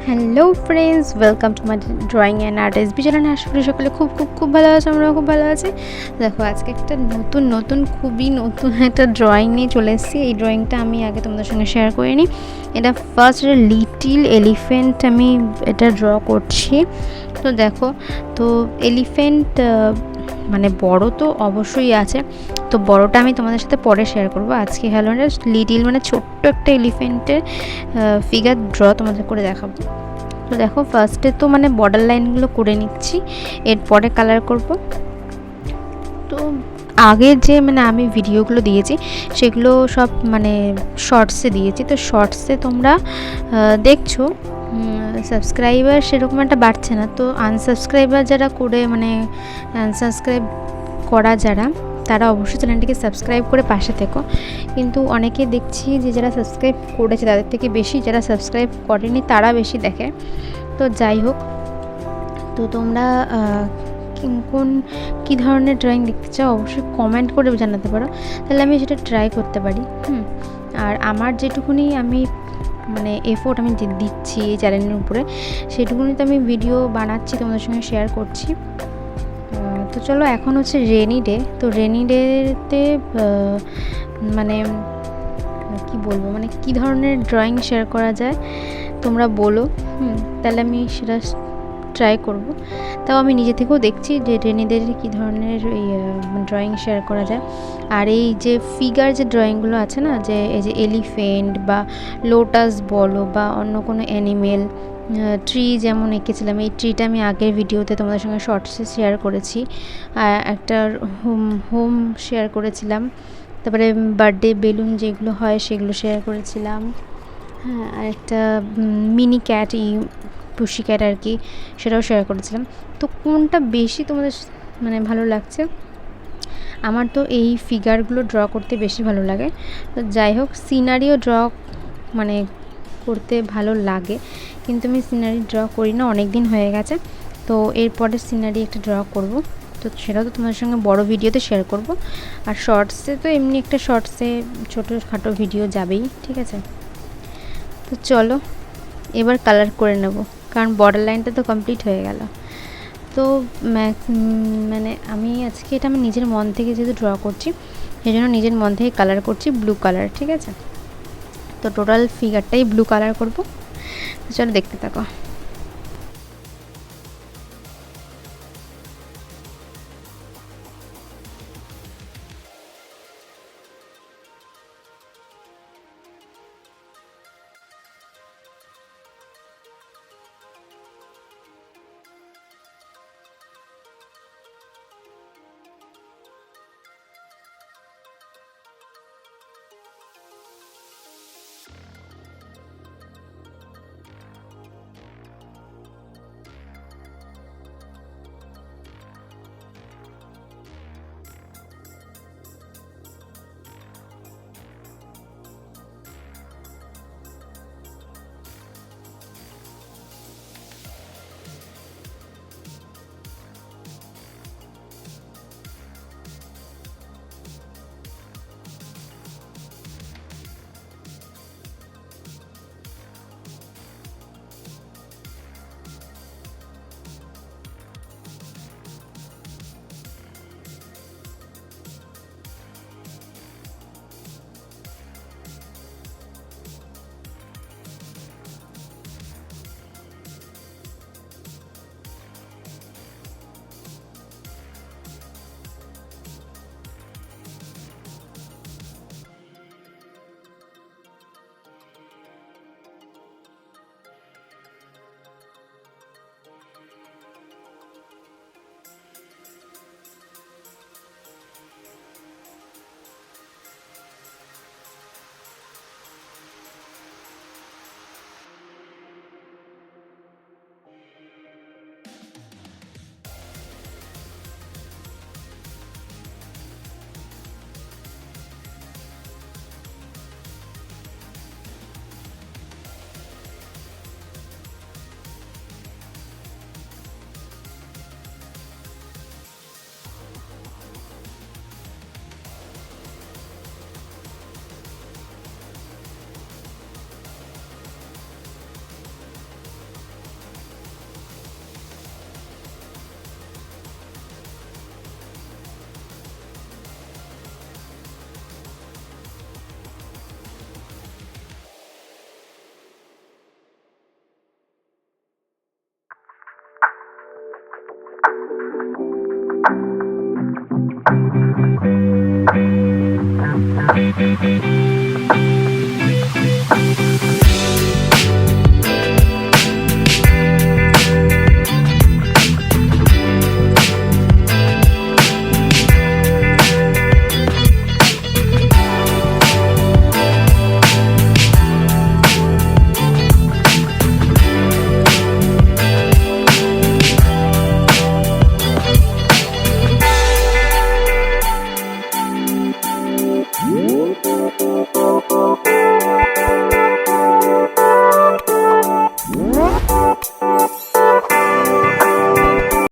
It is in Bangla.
Hello friends, welcome to my drawing and art SB channel. আশা করি সকলে খুব খুব খুব ভালো আছে, আমরাও খুব ভালো আছি। দেখো, আজকে একটা খুবই নতুন একটা ড্রয়িং নিয়ে চলে এসেছি। এই ড্রয়িংটা আমি আগে তোমাদের সঙ্গে শেয়ার করিনি। এটা ফার্স্ট লিটিল এলিফেন্ট আমি এটা ড্র করছি। তো দেখো, তো এলিফেন্ট মানে বড় তো অবশ্যই আছে, তো বড়টা আমি তোমাদের সাথে পরে শেয়ার করব। আজকে হ্যালো লিটিল মানে ছোট্ট একটা এলিফেন্টের ফিগার ড্র তোমাদের করে দেখাবো। তো দেখো, ফার্স্টে তো মানে বর্ডার লাইনগুলো করে নিচ্ছি, এরপরে কালার করব। তো আগের যে মানে আমি ভিডিওগুলো দিয়েছি সেগুলো সব মানে শর্টসে দিয়েছি। তো শর্টসে তোমরা দেখছো সাবস্ক্রাইবার সেরকম একটা বাড়ছে না। তো আনসাবস্ক্রাইবার যারা করে মানে আনসাবস্ক্রাইব করা যারা, তারা অবশ্যই চ্যানেলটিকে সাবস্ক্রাইব করে পাশে থেকো। কিন্তু অনেকে দেখছি যে যারা সাবস্ক্রাইব করেছে তাদের থেকে বেশি যারা সাবস্ক্রাইব করেনি তারা বেশি দেখে। তো যাই হোক, তো তোমরা কোন কী ধরনের ড্রয়িং দেখতে চাও অবশ্যই কমেন্ট করে জানাতে পারো, তাহলে আমি সেটা ট্রাই করতে পারি। আর আমার যেটুকুনি আমি মানে এফোর্ট আমি দিচ্ছি এই চ্যানেলের উপরে, সেটুকুনি তো আমি ভিডিও বানাচ্ছি, তোমাদের সঙ্গে শেয়ার করছি। তো চলো, এখন হচ্ছে রেনি ডে। তো রেনি ডেতে মানে কি বলবো, মানে কী ধরনের ড্রয়িং শেয়ার করা যায় তোমরা বলো। তাহলে আমি সেটা ট্রাই করব। তাও আমি নিজে থেকেও দেখছি যে রেনিদের কী ধরনের এই ড্রয়িং শেয়ার করা যায়। আর এই যে ফিগার যে ড্রয়িংগুলো আছে না, যে এই যে এলিফেন্ট বা লোটাস বলো বা অন্য কোনো অ্যানিমেল, ট্রি যেমন এঁকেছিলাম, এই ট্রিটা আমি আগের ভিডিওতে তোমাদের সঙ্গে শর্টসে শেয়ার করেছি। একটা হোম শেয়ার করেছিলাম, তারপরে বার্থডে বেলুন যেগুলো হয় সেগুলো শেয়ার করেছিলাম। হ্যাঁ, আর একটা মিনি ক্যাট, পুষি ক্যাট আর কি, সেটাও শেয়ার করেছিলাম। তো কোনটা বেশি তোমাদের মানে ভালো লাগছে? আমার তো এই ফিগারগুলো ড্র করতে বেশি ভালো লাগে। তো যাই হোক, সিনারিও ড্র মানে করতে ভালো লাগে, কিন্তু আমি সিনারি ড্র করি না, অনেক দিন হয়ে গেছে। তো এরপরে সিনারি একটা ড্র করব, তো সেটাও তো তোমাদের সঙ্গে বড় ভিডিওতে শেয়ার করব। আর শর্টসে তো এমনি একটা শর্টসে ছোটোখাটো ভিডিও যাবেই, ঠিক আছে। তো চলো এবার কালার করে নেব, কারণ বর্ডার লাইনটা তো কমপ্লিট হয়ে গেল। তো মানে আমি আজকে এটা আমি নিজের মন থেকে যেহেতু ড্র করছি, সেই জন্য নিজের মন থেকে কালার করছি ব্লু কালার, ঠিক আছে। তো টোটাল ফিগারটাই ব্লু কালার করব। চলো দেখতে থাকো।